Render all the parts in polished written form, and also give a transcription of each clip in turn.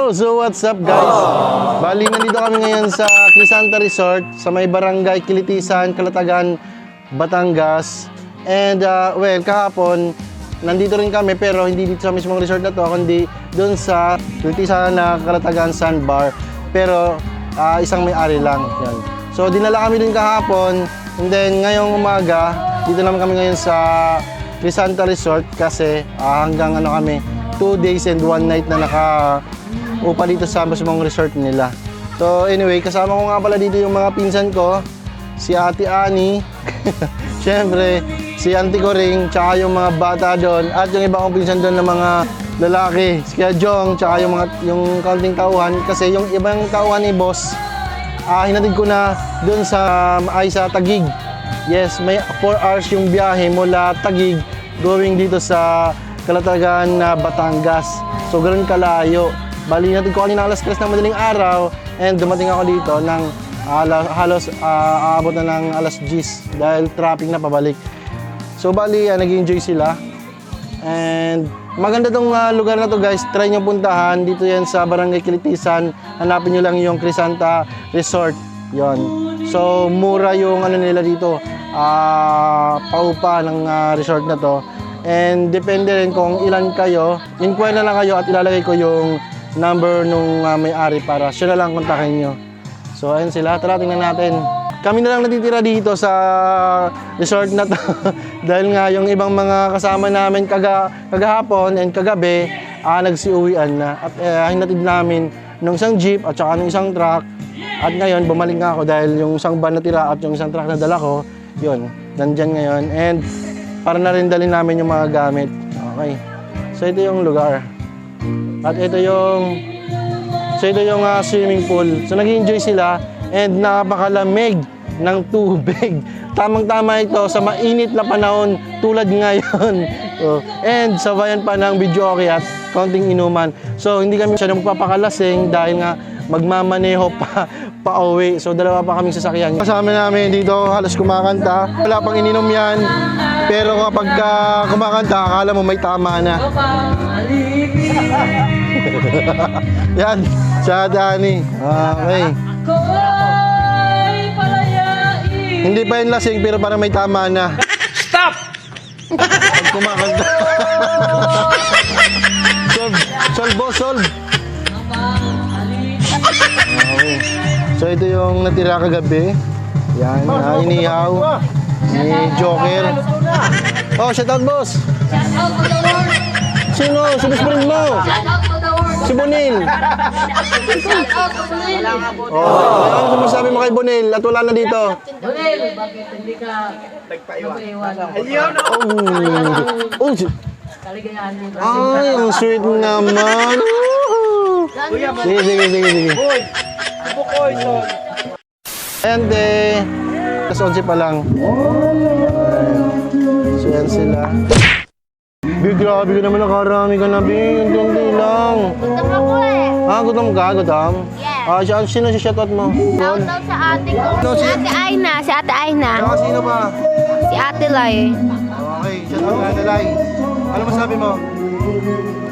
Yo! So what's up guys? Bali, nandito kami ngayon sa Crisanta Resort sa may barangay Kilitisan, Calatagan, Batangas. And well, kahapon nandito rin kami pero hindi dito sa mismong resort na to, kundi doon sa Kilitisan na Calatagan Sandbar. Pero isang may-ari lang. Yan. So dinala kami din kahapon, and then ngayong umaga dito naman kami ngayon sa Crisanta Resort kasi hanggang kami 2 days and 1 night na upa dito sa mismong resort nila. So anyway, kasama ko nga pala dito yung mga pinsan ko, si Ate Ani, syempre si Auntie Coring, tsaka yung mga bata doon, at yung iba kong pinsan doon na mga lalaki, si Kuya Jong, tsaka yung kaunting tauhan, kasi yung ibang tauhan ni boss, hinatid ko na doon sa Taguig. Yes, may 4 hours yung biyahe mula Taguig going dito sa Calatagan na Batangas. So ganoon kalayo. Bali natin ko kanina alas 3 ng madaling araw, and dumating ako dito ng halos aabot na ng alas 10 dahil traffic na pabalik. So bali nag-enjoy sila. And maganda tong lugar na to guys. Try nyo puntahan. Dito yan sa Barangay Kilitisan. Hanapin nyo lang yung Crisanta Resort. Yon. So mura yung nila dito. Paupa ng resort na to. And depende rin kung ilan kayo. Inquire na lang kayo at ilalagay ko yung number nung may-ari para siya na lang kontakin nyo. So ayun sila, tara tingnan natin. Kami na lang natitira dito sa resort na to. Dahil nga yung ibang mga kasama namin kagahapon and kagabi nagsiuwian na. At hinatid namin nung isang jeep at saka nung isang truck. At ngayon bumalik nga ako dahil yung isang van na tira at yung isang truck na dala ko, yun, nandyan ngayon. And para na rin dalhin namin yung mga gamit. Okay. So ito yung lugar. At ito yung swimming pool. So nag-enjoy sila and napakalamig ng tubig. Tamang-tama ito sa mainit na panahon tulad ngayon. So, and sabayan pa ng video okay at konting inuman. So hindi kami siya magpapakalasing dahil nga magmamaneho pa uwi. So dalawa pa kaming sasakyan. Kasama namin dito halos kumakanta. Wala pang ininom yan. Pero kapag kumakanta, akala mo may tama na. Yan, sa Dani. Okay. Hindi pa yun lasing pero parang may tama na. Stop! Pag kumakanta. Solve. Okay. So ito yung natira kagabi. Yan, inihaw ni Joker. Oh, shout out boss. Shout out to the world. Sino? Si best friend mo? Shout out to the world. Si Bonil. Shout out to Bonil. Oh, ano masabi mo kay Bonil at wala na dito? Bonil, bakit hindi ka nagpaiwan? Oh, Kaligayahan mo. ay, ang sweet naman. Sige. And alas 11 pa lang. So yan sila. Grabe ka naman, nakarami ka na, Bing. Hindi lang. Gutom ako eh. Gutom ka? Gutom? Yes. Sino si shoutout mo? Shout out sa ate ko. Si Ate Aina. Si Ate Aina. Sino pa? Si Ate Lai. Okay, shoutout ka, Dalay. Ano masabi mo?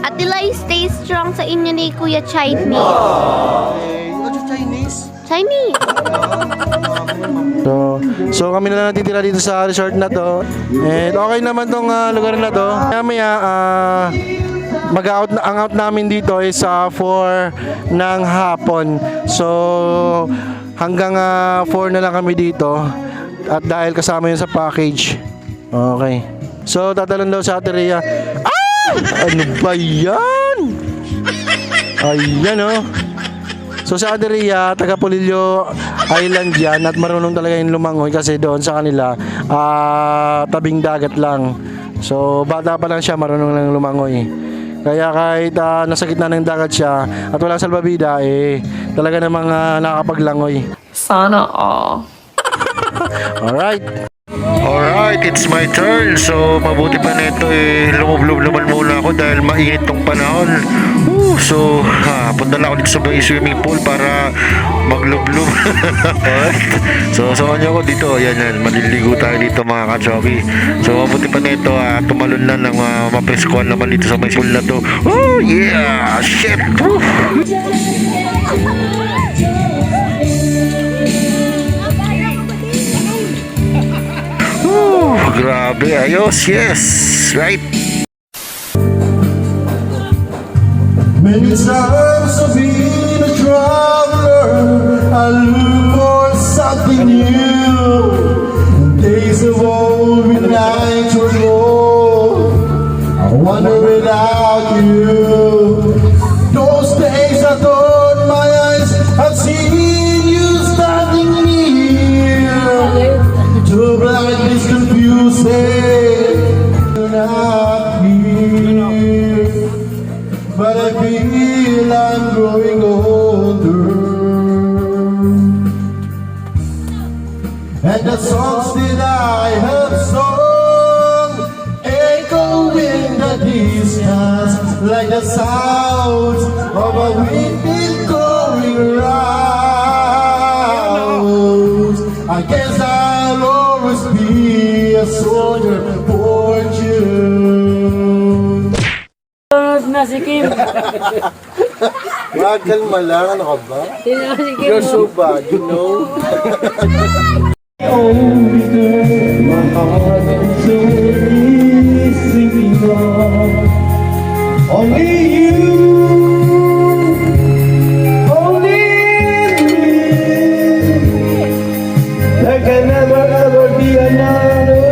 Ate Lai, stay strong sa inyo ni Kuya Chinese. Okay. Ano Chinese? Chinese. So kami na lang natitira dito sa resort na to. And okay naman tong lugar na to. Maya ang out namin dito is 4 ng hapon. So hanggang 4 na lang kami dito. At dahil kasama yun sa package. Okay. So tatalon daw sa Ate Rhea. Ano ba yan? Ayan oh. So sa Ate Rhea, taga Polillo Island yan at marunong talaga yung lumangoy kasi doon sa kanila tabing dagat lang. So bata pa lang siya, marunong lang lumangoy. Kaya kahit nasa gitna ng dagat siya at walang salbabida, talaga namang nakakapaglangoy. Sana all. Alright. Alright, it's my turn. So, mabuti pa nito lumublob naman muna ako dahil mainit tong panahon. So, punta na ako dito sa may swimming pool para maglublob. Alright. So, samahan niyo ako dito. Yan. Maliligo tayo dito mga kachobi. So, mabuti pa nito. Tumalon na ng mapreskuhan naman dito sa may pool na to. Oh, yeah! Shit! Woo! Grabe, ayos, yes, right. Many times I've been a traveler, I look for something new. Days of old when nights were cold, I wonder without you. Those days I thought my eyes had seen you standing near. Too blind is confusing, you're not here. But I feel I'm growing older, and the songs that I have sung echo in the distance like the sounds of a wind going round. I guess I'll always be a soldier for you. Na si Kim. Wag, kalma lang. Ano ka ba? Sino si Kim? You're so bad, you know? Only you, only me. There can never ever be another.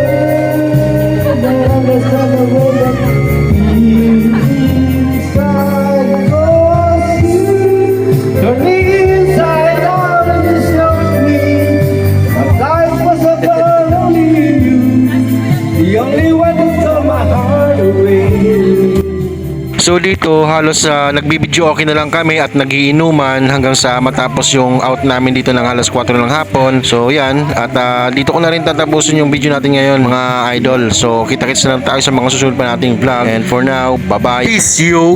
Turning inside out and you snuck me. My life was about only you, the only one who tore my heart away. So dito halos nagbibideo okay na lang kami at nagiinuman hanggang sa matapos yung out namin dito ng halos 4 ng hapon. So yan, at dito ko na rin tatapusin yung video natin ngayon mga idol. So kita-kits na lang tayo sa mga susunod pa nating vlog, and for now, bye bye, peace you.